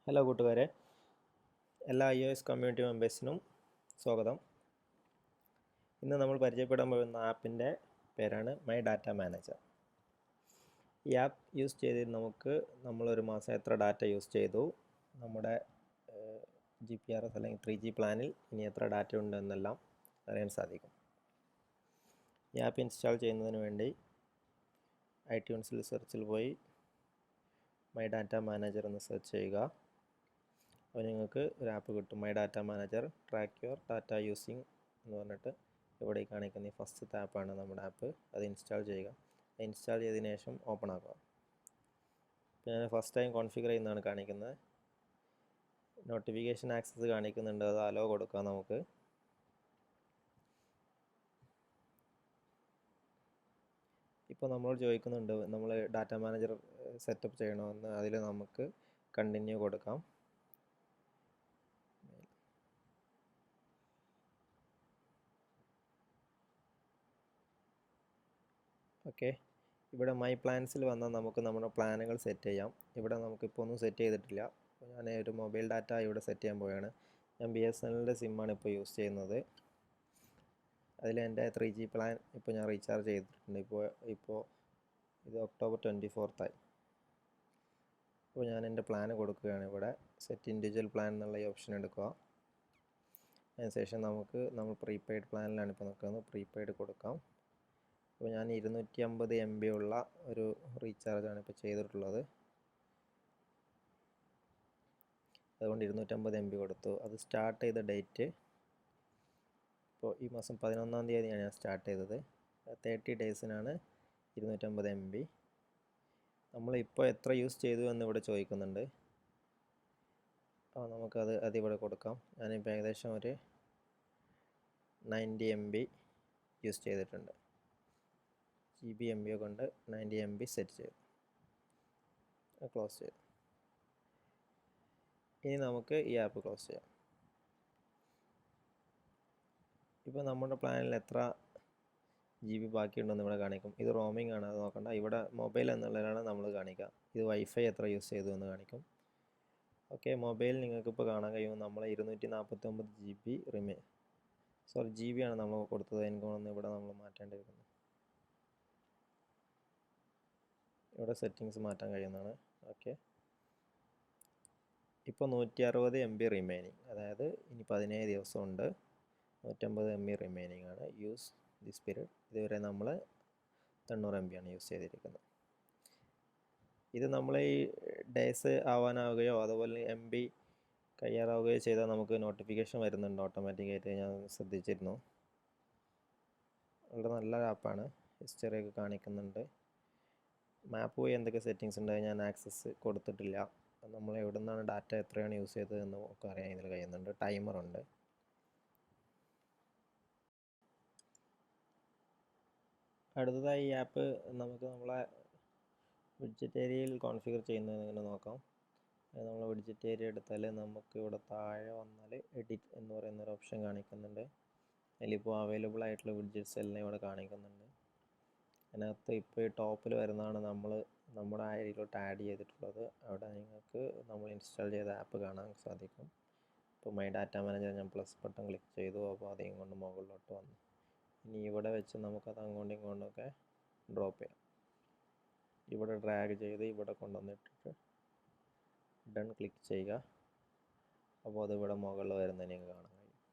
Hello കൂട്ടുകാരെ, എല്ലാ iOS community മെമ്പേഴ്സിനും സ്വാഗതം. ഇന്ന് നമ്മൾ പരിചയപ്പെടാൻ പോകുന്ന ആപ്പിൻ്റെ പേരാണ് മൈ ഡാറ്റ മാനേജർ. ഈ ആപ്പ് യൂസ് ചെയ്ത് നമ്മളൊരു മാസം എത്ര ഡാറ്റ യൂസ് ചെയ്തു, നമ്മുടെ GPRS അല്ലെങ്കിൽ 3G പ്ലാനിൽ ഇനി എത്ര ഡാറ്റ ഉണ്ട് എന്നെല്ലാം അറിയാൻ സാധിക്കും. ഈ ആപ്പ് ഇൻസ്റ്റാൾ ചെയ്യുന്നതിന് വേണ്ടി iTunesൽ സെർച്ചിൽ പോയി മൈ ഡാറ്റ മാനേജർ എന്ന് സെർച്ച് ചെയ്യുക. അപ്പോൾ നിങ്ങൾക്ക് ഒരു ആപ്പ് കിട്ടും, my data manager track your data using എന്ന് പറഞ്ഞിട്ട് ഇവിടെ കാണിക്കുന്ന ഈ ഫസ്റ്റത്തെ ആപ്പാണ് നമ്മുടെ ആപ്പ്. അത് ഇൻസ്റ്റാൾ ചെയ്യുക. ഇൻസ്റ്റാൾ ചെയ്തതിന് ശേഷം ഓപ്പൺ ആക്കുക. ഞാൻ ഫസ്റ്റ് ടൈം കോൺഫിഗർ ചെയ്യുന്നതാണ് കാണിക്കുന്നത്. നോട്ടിഫിക്കേഷൻ ആക്സസ് കാണിക്കുന്നുണ്ട്, അത് അലോ കൊടുക്കാം നമുക്ക്. ഇപ്പോൾ നമ്മൾ ചോദിക്കുന്നുണ്ട് നമ്മൾ ഡാറ്റ മാനേജർ സെറ്റപ്പ് ചെയ്യണമെന്ന്. അതിൽ നമുക്ക് കണ്ടിന്യൂ കൊടുക്കാം. ഓക്കെ, ഇവിടെ മൈ പ്ലാൻസിൽ വന്നാൽ നമുക്ക് നമ്മുടെ പ്ലാനുകൾ സെറ്റ് ചെയ്യാം. ഇവിടെ നമുക്കിപ്പോൾ ഒന്നും സെറ്റ് ചെയ്തിട്ടില്ല. ഞാൻ ഒരു മൊബൈൽ ഡാറ്റ ഇവിടെ സെറ്റ് ചെയ്യാൻ പോവുകയാണ്. ഞാൻ BSNLൻ്റെ സിമ്മാണ് ഇപ്പോൾ യൂസ് ചെയ്യുന്നത്. അതിൽ എൻ്റെ 3G പ്ലാൻ ഇപ്പോൾ ഞാൻ റീചാർജ് ചെയ്തിട്ടുണ്ട്. ഇപ്പോൾ ഇത് October 24 അപ്പോൾ ഞാൻ എൻ്റെ പ്ലാന് കൊടുക്കുകയാണ്. ഇവിടെ സെറ്റ് ഇൻഡിവിജ്വൽ പ്ലാൻ എന്നുള്ള ഈ ഓപ്ഷൻ എടുക്കുക. അതിനുശേഷം നമ്മൾ പ്രീപെയ്ഡ് പ്ലാനിലാണ് ഇപ്പോൾ നിൽക്കുന്നത്. പ്രീപെയ്ഡ് കൊടുക്കാം. അപ്പോൾ ഞാൻ 250 MB ഉള്ള ഒരു റീചാർജാണ് ഇപ്പോൾ ചെയ്തിട്ടുള്ളത്. അതുകൊണ്ട് 250 MB കൊടുത്തു. അത് സ്റ്റാർട്ട് ചെയ്ത ഡേറ്റ് ഇപ്പോൾ ഈ മാസം 11-ാം തീയതിയാണ് ഞാൻ സ്റ്റാർട്ട് ചെയ്തത്. 30 ഡേയ്സിനാണ് 250 MB. നമ്മളിപ്പോൾ എത്ര യൂസ് ചെയ്തു എന്ന് ഇവിടെ ചോദിക്കുന്നുണ്ട്. നമുക്കത് അതിവിടെ കൊടുക്കാം. ഞാനിപ്പോൾ ഏകദേശം ഒരു 90 MB യൂസ് ചെയ്തിട്ടുണ്ട്. GB MB കൊണ്ട് 90 MB സെറ്റ് ചെയ്തു. ക്ലോസ് ചെയ്തു. ഇനി നമുക്ക് ഈ ആപ്പ് ക്ലോസ് ചെയ്യാം. ഇപ്പോൾ നമ്മുടെ പ്ലാനിൽ എത്ര GB ബാക്കിയുണ്ടെന്ന് ഇവിടെ കാണിക്കും. ഇത് റോമിംഗ് ആണ്, അത് നോക്കണ്ട. ഇവിടെ മൊബൈൽ എന്നുള്ളതാണ് നമ്മൾ കാണിക്കുക. ഇത് വൈഫൈ എത്ര യൂസ് ചെയ്തു എന്ന് കാണിക്കും. ഓക്കെ, മൊബൈൽ നിങ്ങൾക്കിപ്പോൾ കാണാൻ കഴിയും. നമ്മൾ 249 GB ആണ് നമ്മൾ കൊടുത്തത്. എനിക്ക് തോന്നുന്നു ഇവിടെ നമ്മൾ മാറ്റേണ്ടിയിരിക്കുന്നു. ഇവിടെ സെറ്റിങ്സ് മാറ്റാൻ കഴിയുന്നതാണ്. ഓക്കെ, ഇപ്പോൾ 160 MB റിമൈനിങ്, അതായത് ഇനി 17 ദിവസമുണ്ട്. 150 MB റിമൈനിങ് ആണ്. Use this period. ഇതുവരെ നമ്മൾ 90 MB ആണ് യൂസ് ചെയ്തിരിക്കുന്നത്. ഇത് നമ്മൾ ഈ ഡേയ്സ് ആവാനാവുകയോ അതുപോലെ MB കഴിയാറാവുകയോ ചെയ്താൽ നമുക്ക് നോട്ടിഫിക്കേഷൻ വരുന്നുണ്ട് ഓട്ടോമാറ്റിക്കായിട്ട്. ഞാൻ ശ്രദ്ധിച്ചിരുന്നു. വളരെ നല്ല ആപ്പാണ്. ഹിസ്റ്ററിയൊക്കെ കാണിക്കുന്നുണ്ട്. മാപ്പ് പോയി എന്തൊക്കെ സെറ്റിങ്സ് ഉണ്ട് ഞാൻ ആക്സസ് കൊടുത്തിട്ടില്ല. നമ്മൾ എവിടെ നിന്നാണ് ഡാറ്റ എത്രയാണ് യൂസ് ചെയ്തത് എന്ന് ഒക്കെ അറിയാൻ ഇതിൽ കഴിയുന്നുണ്ട്. ടൈമറുണ്ട്. അടുത്തതായി ഈ ആപ്പ് നമുക്ക് നമ്മളെ വിഡ്ജറ്റ് ഏരിയയിൽ കോൺഫിഗർ ചെയ്യുന്നത് എങ്ങനെ നോക്കാം. നമ്മൾ വിഡ്ജറ്റ് ഏരിയ എടുത്താൽ നമുക്ക് ഇവിടെ താഴെ വന്നാൽ എഡിറ്റ് എന്ന് പറയുന്ന ഒരു ഓപ്ഷൻ കാണിക്കുന്നുണ്ട്. അതിലിപ്പോൾ അവൈലബിൾ ആയിട്ടുള്ള വിഡ്ജറ്റ്സ് എല്ലാം ഇവിടെ കാണിക്കുന്നുണ്ട്. അതിനകത്ത് ഇപ്പോൾ ഈ ടോപ്പിൽ വരുന്നതാണ് നമ്മുടെ ഏരിയയിലോട്ട് ആഡ് ചെയ്തിട്ടുള്ളത്. അവിടെ നിങ്ങൾക്ക് നമ്മൾ ഇൻസ്റ്റാൾ ചെയ്ത ആപ്പ് കാണാൻ സാധിക്കും. ഇപ്പോൾ മൈ ഡാറ്റ മാനേജർ ഞാൻ പ്ലസ് ബട്ടൺ ക്ലിക്ക് ചെയ്തു. അപ്പോൾ അധികം കൊണ്ട് മുകളിലോട്ട് വന്നു. ഇനി ഇവിടെ വെച്ച് നമുക്കത് അങ്ങോട്ടും ഇങ്ങോട്ടൊക്കെ ഡ്രോപ്പ് ചെയ്യാം. ഇവിടെ ഡ്രാഗ് ചെയ്ത് ഇവിടെ കൊണ്ടുവന്നിട്ടിട്ട് ഡൺ ക്ലിക്ക് ചെയ്യുക. അപ്പോൾ അത് ഇവിടെ മുകളിൽ വരുന്നത് നിങ്ങൾക്ക് കാണാൻ കഴിയും.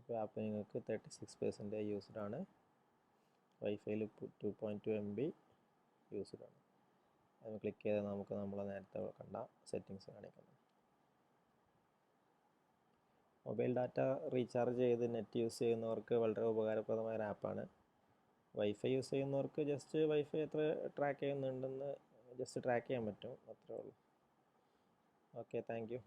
ഇപ്പോൾ ആപ്പ് നിങ്ങൾക്ക് 36% യൂസ്ഡ് ആണ്. വൈഫൈയിൽ 2.2 MB യൂസ്ഡ് ആണ്. അത് ക്ലിക്ക് ചെയ്താൽ നമുക്ക് നമ്മൾ നേരത്തെ കണ്ട സെറ്റിങ്സ് കാണിക്കുന്നു. മൊബൈൽ ഡാറ്റ റീചാർജ് ചെയ്ത് നെറ്റ് യൂസ് ചെയ്യുന്നവർക്ക് വളരെ ഉപകാരപ്രദമായ ഒരു ആപ്പാണ്. വൈഫൈ യൂസ് ചെയ്യുന്നവർക്ക് ജസ്റ്റ് വൈഫൈ എത്ര ട്രാക്ക് ചെയ്യുന്നുണ്ടെന്ന് ജസ്റ്റ് ട്രാക്ക് ചെയ്യാൻ പറ്റും, അത്രേ ഉള്ളൂ. Okay, thank you.